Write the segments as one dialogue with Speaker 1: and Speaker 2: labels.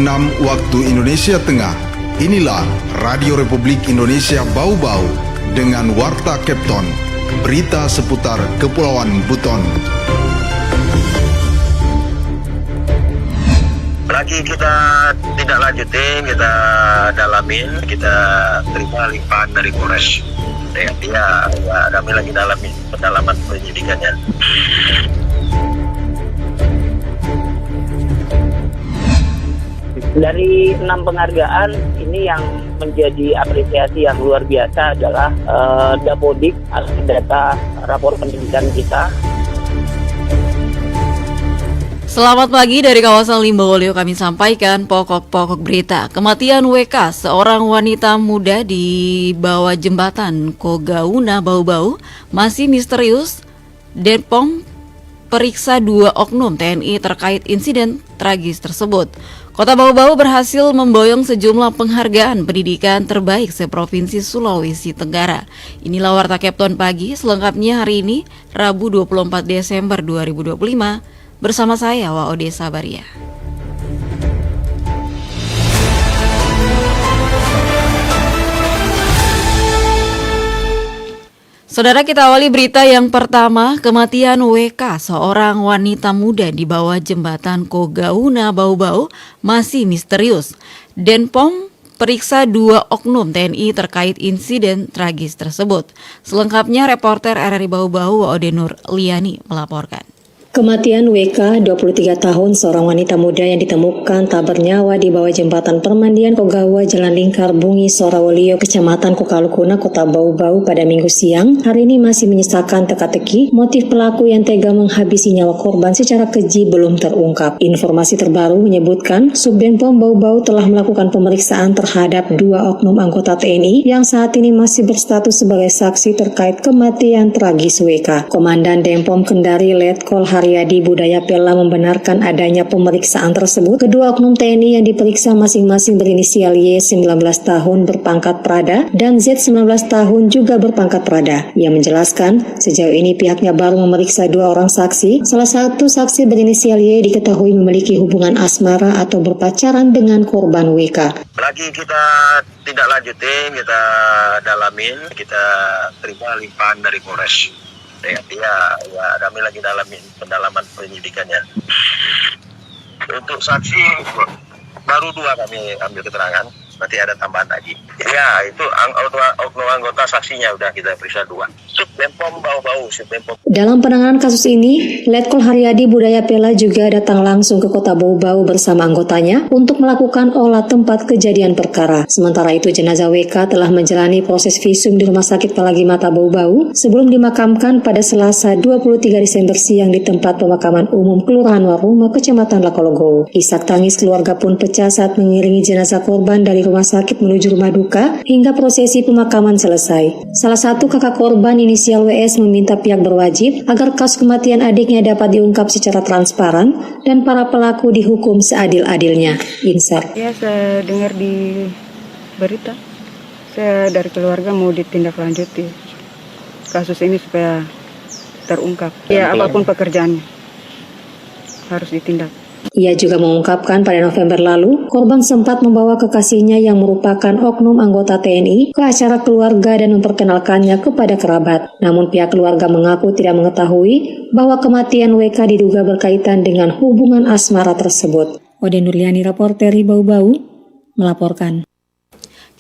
Speaker 1: 6 waktu Indonesia Tengah. Inilah Radio Republik Indonesia Bau-Bau dengan Warta Kepton, berita seputar Kepulauan Buton.
Speaker 2: Lagi kita tidak lanjutin, kita dalamin, kita terima limpahan dari Polres. Ya, kami lagi dalamin pendalaman penyidikannya.
Speaker 3: Dari 6 penghargaan, ini yang menjadi apresiasi yang luar biasa adalah Dapodik atau data rapor pendidikan kita.
Speaker 4: Selamat pagi dari kawasan Limbawolio, kami sampaikan pokok-pokok berita. Kematian WK, seorang wanita muda di bawah jembatan Kogauna Bau-Bau, masih misterius. Denpom periksa 2 oknum TNI terkait insiden tragis tersebut. Kota Bau-Bau berhasil memboyong sejumlah penghargaan pendidikan terbaik seprovinsi Sulawesi Tenggara. Inilah Warta Kepton pagi, selengkapnya hari ini, Rabu 24 Desember 2025. Bersama saya, Waode Sabaria. Saudara, kita awali berita yang pertama. Kematian WK, seorang wanita muda di bawah jembatan Kogauna Bau-Bau, masih misterius. Denpom periksa 2 oknum TNI terkait insiden tragis tersebut. Selengkapnya reporter RRI Bau-Bau Waode Nur Liani melaporkan.
Speaker 5: Kematian WK, 23 tahun, seorang wanita muda yang ditemukan tak bernyawa di bawah jembatan permandian Kogawa, Jalan Lingkar Bungi, Sorawolio, Kecamatan Kokalukuna, Kota Bau-Bau pada Minggu siang, hari ini masih menyisakan teka-teki. Motif pelaku yang tega menghabisi nyawa korban secara keji belum terungkap. Informasi terbaru menyebutkan Subdenpom Bau-Bau telah melakukan pemeriksaan terhadap 2 oknum anggota TNI yang saat ini masih berstatus sebagai saksi terkait kematian tragis WK. Komandan Denpom Kendari Letkol Haryadi Budaya Pela membenarkan adanya pemeriksaan tersebut. Kedua oknum TNI yang diperiksa masing-masing berinisial Y 19 tahun berpangkat Prada dan Z 19 tahun juga berpangkat Prada. Ia menjelaskan sejauh ini pihaknya baru memeriksa 2 orang saksi. Salah satu saksi berinisial Y diketahui memiliki hubungan asmara atau berpacaran dengan korban WK.
Speaker 2: Lagi kita tidak lanjutin, kita dalamin, kita terima limpahan dari Polres. Ya, kami lagi dalamin pendalaman penyidikannya. Untuk saksi baru 2 kami ambil keterangan, nanti ada tambahan lagi. Ya, itu oknum anggota saksinya udah kita periksa 2. Subdenpom Bau-Bau, Subdenpom.
Speaker 5: Dalam penanganan kasus ini, Letkol Haryadi Budaya Pela juga datang langsung ke Kota Bau-Bau bersama anggotanya untuk melakukan olah tempat kejadian perkara. Sementara itu, jenazah WK telah menjalani proses visum di Rumah Sakit Pelagi Mata Bau-Bau sebelum dimakamkan pada Selasa 23 Desember siang di tempat pemakaman umum Kelurahan Waruma, Kecamatan Lakologo. Isak tangis keluarga pun pecah saat mengiringi jenazah korban dari rumah sakit menuju rumah duka hingga prosesi pemakaman selesai. Salah satu kakak korban inisial WS meminta pihak berwajib agar kasus kematian adiknya dapat diungkap secara transparan dan para pelaku dihukum seadil-adilnya. Insar.
Speaker 6: Ya, saya dengar di berita, saya dari keluarga mau ditindaklanjuti kasus ini supaya terungkap. Ya, apapun pekerjaannya harus ditindak.
Speaker 5: Ia juga mengungkapkan pada November lalu, korban sempat membawa kekasihnya yang merupakan oknum anggota TNI ke acara keluarga dan memperkenalkannya kepada kerabat. Namun pihak keluarga mengaku tidak mengetahui bahwa kematian WK diduga berkaitan dengan hubungan asmara tersebut. Ode Nurliani, reporter Bau-Bau, melaporkan.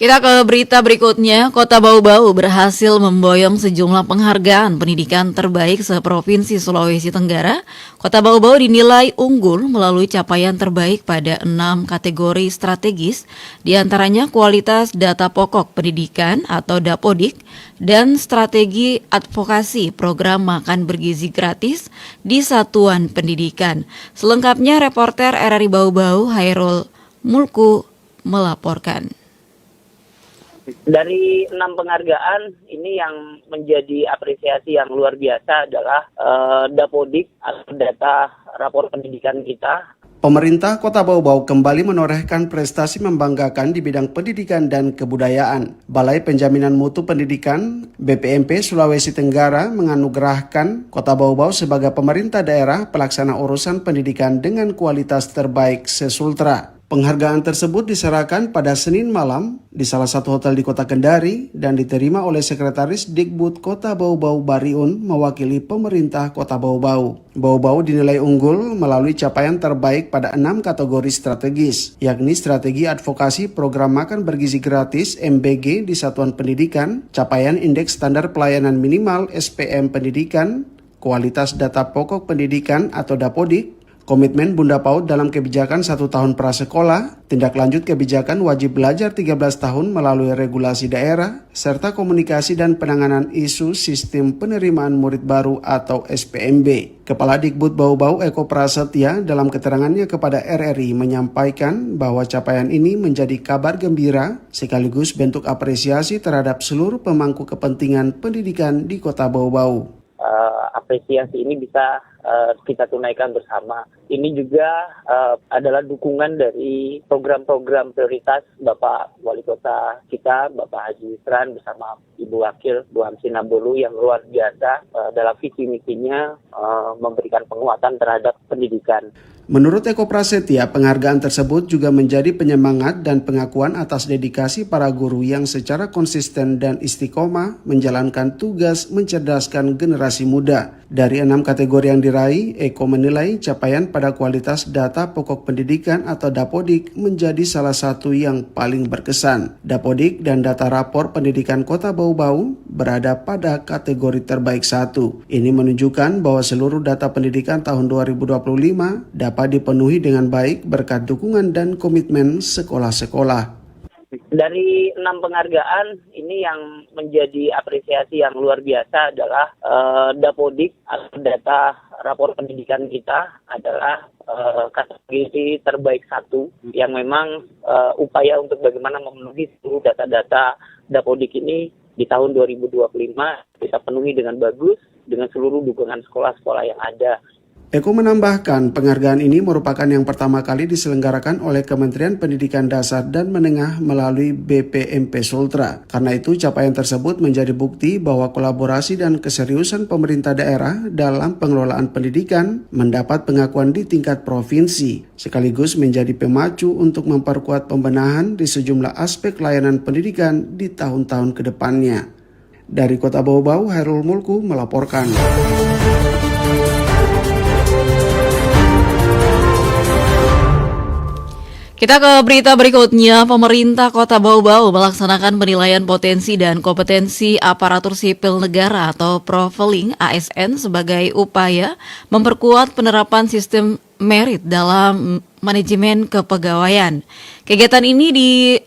Speaker 4: Kita ke berita berikutnya. Kota Bau-Bau berhasil memboyong sejumlah penghargaan pendidikan terbaik seprovinsi Sulawesi Tenggara. Kota Bau-Bau dinilai unggul melalui capaian terbaik pada 6 kategori strategis, diantaranya kualitas data pokok pendidikan atau Dapodik dan strategi advokasi program makan bergizi gratis di satuan pendidikan. Selengkapnya reporter RRI Bau-Bau Hairul Mulku melaporkan.
Speaker 3: Dari 6 penghargaan, ini yang menjadi apresiasi yang luar biasa adalah Dapodik atau data rapor pendidikan kita.
Speaker 7: Pemerintah Kota Bau-Bau kembali menorehkan prestasi membanggakan di bidang pendidikan dan kebudayaan. Balai Penjaminan Mutu Pendidikan BPMP Sulawesi Tenggara menganugerahkan Kota Bau-Bau sebagai pemerintah daerah pelaksana urusan pendidikan dengan kualitas terbaik se-Sultra. Penghargaan tersebut diserahkan pada Senin malam di salah satu hotel di Kota Kendari dan diterima oleh Sekretaris Dikbud Kota Bau-Bau Bariun mewakili pemerintah Kota Bau-Bau. Bau-Bau dinilai unggul melalui capaian terbaik pada 6 kategori strategis, yakni strategi advokasi program makan bergizi gratis MBG di satuan pendidikan, capaian indeks standar pelayanan minimal SPM pendidikan, kualitas data pokok pendidikan atau Dapodik, komitmen Bunda PAUD dalam kebijakan 1 tahun prasekolah, tindak lanjut kebijakan wajib belajar 13 tahun melalui regulasi daerah, serta komunikasi dan penanganan isu sistem penerimaan murid baru atau SPMB. Kepala Dikbud Bau-Bau Eko Prasetya dalam keterangannya kepada RRI menyampaikan bahwa capaian ini menjadi kabar gembira sekaligus bentuk apresiasi terhadap seluruh pemangku kepentingan pendidikan di Kota Bau-Bau.
Speaker 3: Apresiasi ini bisa kita tunaikan bersama. Ini juga adalah dukungan dari program-program prioritas Bapak Wali Kota kita, Bapak Haji Yusran bersama Ibu Wakil Bu Hamsina Bolu yang luar biasa dalam visi misinya memberikan penguatan terhadap pendidikan.
Speaker 7: Menurut Eko Prasetya, penghargaan tersebut juga menjadi penyemangat dan pengakuan atas dedikasi para guru yang secara konsisten dan istiqomah menjalankan tugas mencerdaskan generasi muda. Dari 6 kategori yang diraih, Eko menilai capaian pada kualitas data pokok pendidikan atau Dapodik menjadi salah satu yang paling berkesan. Dapodik dan data rapor pendidikan Kota Bau-Bau berada pada kategori terbaik 1. Ini menunjukkan bahwa seluruh data pendidikan tahun 2025 dapat dipenuhi dengan baik berkat dukungan dan komitmen sekolah-sekolah.
Speaker 3: Dari 6 penghargaan ini yang menjadi apresiasi yang luar biasa adalah Dapodik atau data rapor pendidikan kita adalah kategori terbaik 1 yang memang upaya untuk bagaimana memenuhi seluruh data-data Dapodik ini di tahun 2025 bisa penuhi dengan bagus dengan seluruh dukungan sekolah-sekolah yang ada.
Speaker 7: Eko menambahkan, penghargaan ini merupakan yang pertama kali diselenggarakan oleh Kementerian Pendidikan Dasar dan Menengah melalui BPMP Sultra. Karena itu, capaian tersebut menjadi bukti bahwa kolaborasi dan keseriusan pemerintah daerah dalam pengelolaan pendidikan mendapat pengakuan di tingkat provinsi, sekaligus menjadi pemacu untuk memperkuat pembenahan di sejumlah aspek layanan pendidikan di tahun-tahun ke depannya. Dari Kota Bau-Bau, Hairul Mulku melaporkan.
Speaker 4: Kita ke berita berikutnya. Pemerintah Kota Bau-Bau melaksanakan penilaian potensi dan kompetensi aparatur sipil negara atau profiling ASN sebagai upaya memperkuat penerapan sistem merit dalam manajemen kepegawaian. Kegiatan ini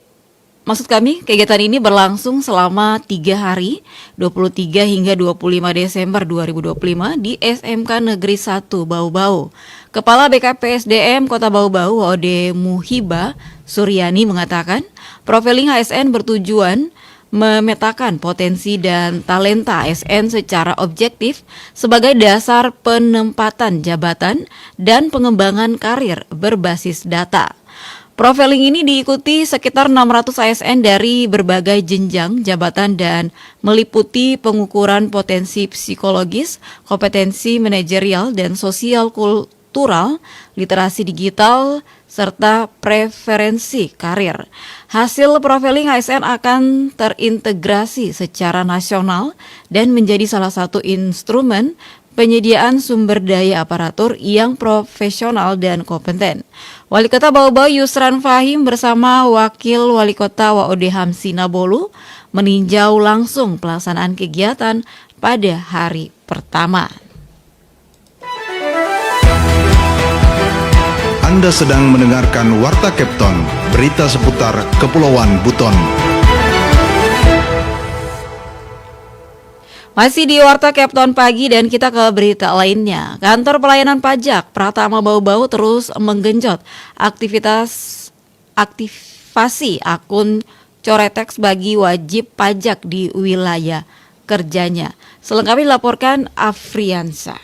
Speaker 4: berlangsung selama 3 hari, 23 hingga 25 Desember 2025 di SMK Negeri 1 Bau-Bau. Kepala BKPSDM Kota Bau-Bau, Ode Muhiba Suryani mengatakan, profiling ASN bertujuan memetakan potensi dan talenta ASN secara objektif sebagai dasar penempatan jabatan dan pengembangan karir berbasis data. Profiling ini diikuti sekitar 600 ASN dari berbagai jenjang jabatan dan meliputi pengukuran potensi psikologis, kompetensi manajerial dan sosial kultural, literasi digital, serta preferensi karir. Hasil profiling ASN akan terintegrasi secara nasional dan menjadi salah satu instrumen penyediaan sumber daya aparatur yang profesional dan kompeten. Wali Kota Bau-Bau Yusran Fahim bersama Wakil Wali Kota Waode Hamsina Bolu meninjau langsung pelaksanaan kegiatan pada hari pertama.
Speaker 1: Anda sedang mendengarkan Warta Kepton, berita seputar Kepulauan Buton.
Speaker 4: Masih di Warta Kepton pagi dan kita ke berita lainnya. Kantor Pelayanan Pajak Pratama Bau-Bau terus menggenjot aktivasi akun Coretex bagi wajib pajak di wilayah kerjanya. Selengkapnya dilaporkan Afriansa.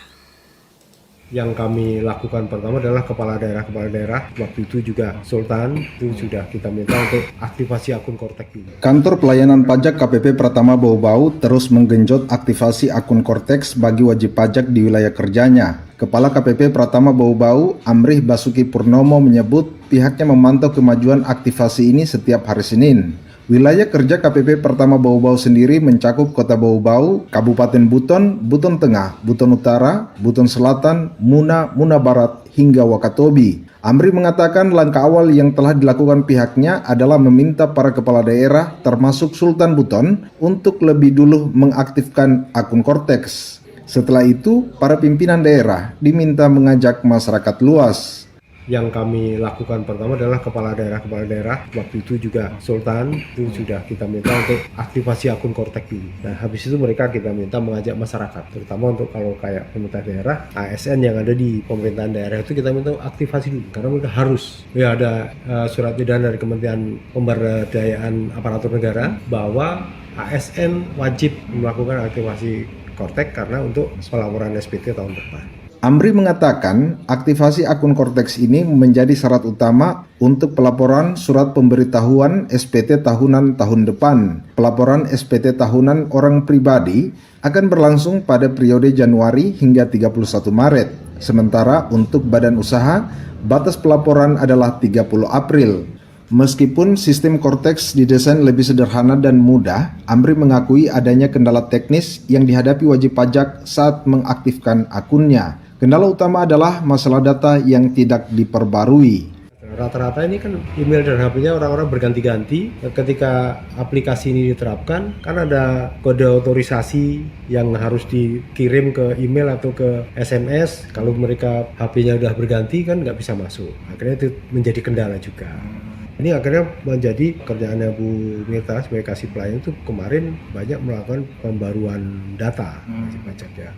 Speaker 8: Yang kami lakukan pertama adalah kepala daerah. Waktu itu juga Sultan itu sudah kita minta untuk aktivasi akun Kortek dulu.
Speaker 1: Kantor Pelayanan Pajak KPP Pratama Bau-Bau terus menggenjot aktivasi akun Kortex bagi wajib pajak di wilayah kerjanya. Kepala KPP Pratama Bau-Bau, Amrih Basuki Purnomo menyebut pihaknya memantau kemajuan aktivasi ini setiap hari Senin. Wilayah kerja KPP pertama Bau-Bau sendiri mencakup Kota Bau-Bau, Kabupaten Buton, Buton Tengah, Buton Utara, Buton Selatan, Muna, Muna Barat, hingga Wakatobi. Amri mengatakan langkah awal yang telah dilakukan pihaknya adalah meminta para kepala daerah termasuk Sultan Buton untuk lebih dulu mengaktifkan akun Kortex. Setelah itu, para pimpinan daerah diminta mengajak masyarakat luas.
Speaker 8: Yang kami lakukan pertama adalah kepala daerah. Waktu itu juga Sultan, itu sudah kita minta untuk aktivasi akun Kortex dulu. Dan habis itu kita minta mengajak masyarakat, terutama untuk kalau kayak pemerintah daerah, ASN yang ada di pemerintahan daerah itu kita minta aktivasi dulu. Karena mereka harus, ya ada surat edaran dari Kementerian Pemberdayaan Aparatur Negara bahwa ASN wajib melakukan aktivasi Kortex karena untuk pelaporan SPT tahun depan.
Speaker 1: Amri mengatakan aktivasi akun Kortex ini menjadi syarat utama untuk pelaporan surat pemberitahuan SPT tahunan tahun depan. Pelaporan SPT tahunan orang pribadi akan berlangsung pada periode Januari hingga 31 Maret. Sementara untuk badan usaha, batas pelaporan adalah 30 April. Meskipun sistem Kortex didesain lebih sederhana dan mudah, Amri mengakui adanya kendala teknis yang dihadapi wajib pajak saat mengaktifkan akunnya. Kendala utama adalah masalah data yang tidak diperbarui.
Speaker 8: Rata-rata ini kan email dan HP-nya orang-orang berganti-ganti. Ketika aplikasi ini diterapkan, kan ada kode otorisasi yang harus dikirim ke email atau ke SMS. Kalau mereka HP-nya udah berganti kan nggak bisa masuk. Akhirnya itu menjadi kendala juga. Ini akhirnya menjadi kerjaannya Bu Mirta sebagai kasih pelayan itu kemarin banyak melakukan pembaruan data wajib pajaknya.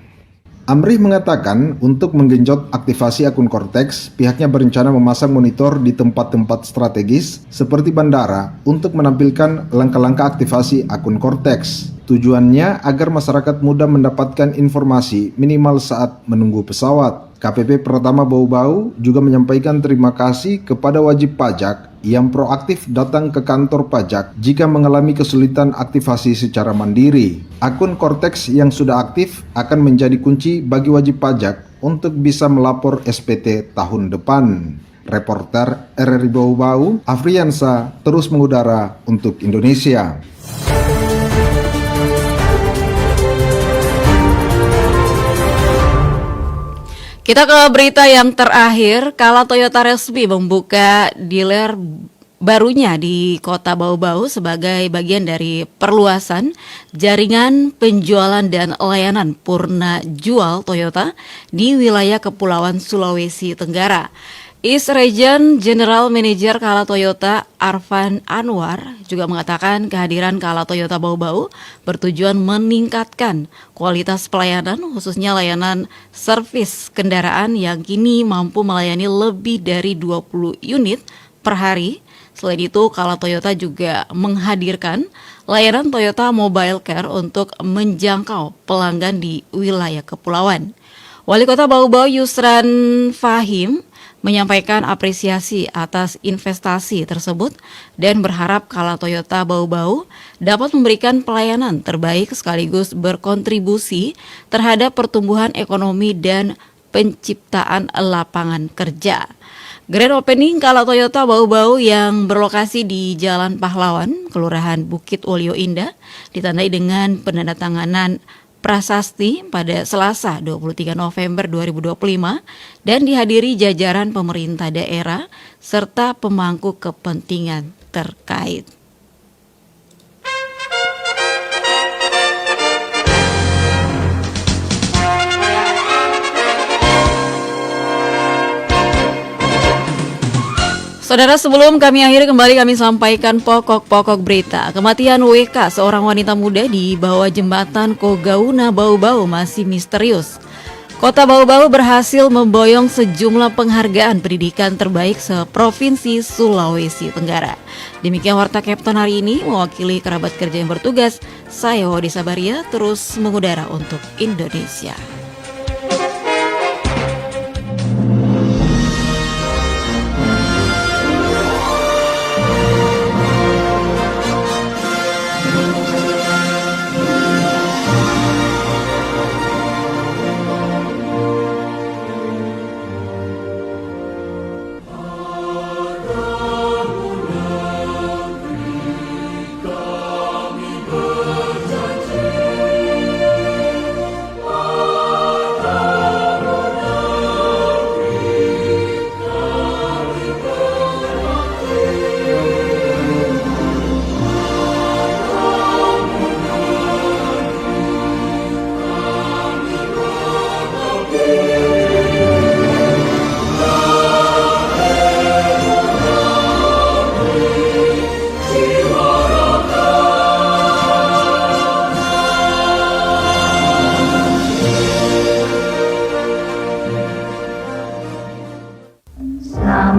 Speaker 1: Amri mengatakan untuk menggenjot aktivasi akun Kortex, pihaknya berencana memasang monitor di tempat-tempat strategis seperti bandara untuk menampilkan langkah-langkah aktivasi akun Kortex. Tujuannya agar masyarakat mudah mendapatkan informasi minimal saat menunggu pesawat. KPP pertama Bau-Bau juga menyampaikan terima kasih kepada wajib pajak yang proaktif datang ke kantor pajak jika mengalami kesulitan aktivasi secara mandiri. Akun Kortex yang sudah aktif akan menjadi kunci bagi wajib pajak untuk bisa melapor SPT tahun depan. Reporter RRI Bau-Bau, Afriansa, terus mengudara untuk Indonesia.
Speaker 4: Kita ke berita yang terakhir, kala Toyota resmi membuka dealer barunya di Kota Bau-Bau sebagai bagian dari perluasan jaringan penjualan dan layanan purna jual Toyota di wilayah Kepulauan Sulawesi Tenggara. East Region General Manager Kala Toyota Arfan Anwar juga mengatakan kehadiran Kala Toyota Bau-Bau bertujuan meningkatkan kualitas pelayanan, khususnya layanan servis kendaraan yang kini mampu melayani lebih dari 20 unit per hari. Selain itu, Kala Toyota juga menghadirkan layanan Toyota Mobile Care untuk menjangkau pelanggan di wilayah kepulauan. Wali Kota Bau-Bau Yusran Fahim menyampaikan apresiasi atas investasi tersebut dan berharap Kala Toyota Bau-Bau dapat memberikan pelayanan terbaik sekaligus berkontribusi terhadap pertumbuhan ekonomi dan penciptaan lapangan kerja. Grand opening Kala Toyota Bau-Bau yang berlokasi di Jalan Pahlawan, Kelurahan Bukit Wolio Indah, ditandai dengan penandatanganan prasasti pada Selasa 23 November 2025 dan dihadiri jajaran pemerintah daerah serta pemangku kepentingan terkait. Saudara, sebelum kami akhiri kami sampaikan pokok-pokok berita. Kematian WK, seorang wanita muda di bawah jembatan Kogauna Bau-Bau masih misterius. Kota Bau-Bau berhasil memboyong sejumlah penghargaan pendidikan terbaik seprovinsi Sulawesi Tenggara. Demikian Warta Kapten hari ini, mewakili kerabat kerja yang bertugas, saya Wadi Sabaria terus mengudara untuk Indonesia.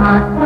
Speaker 9: Selamat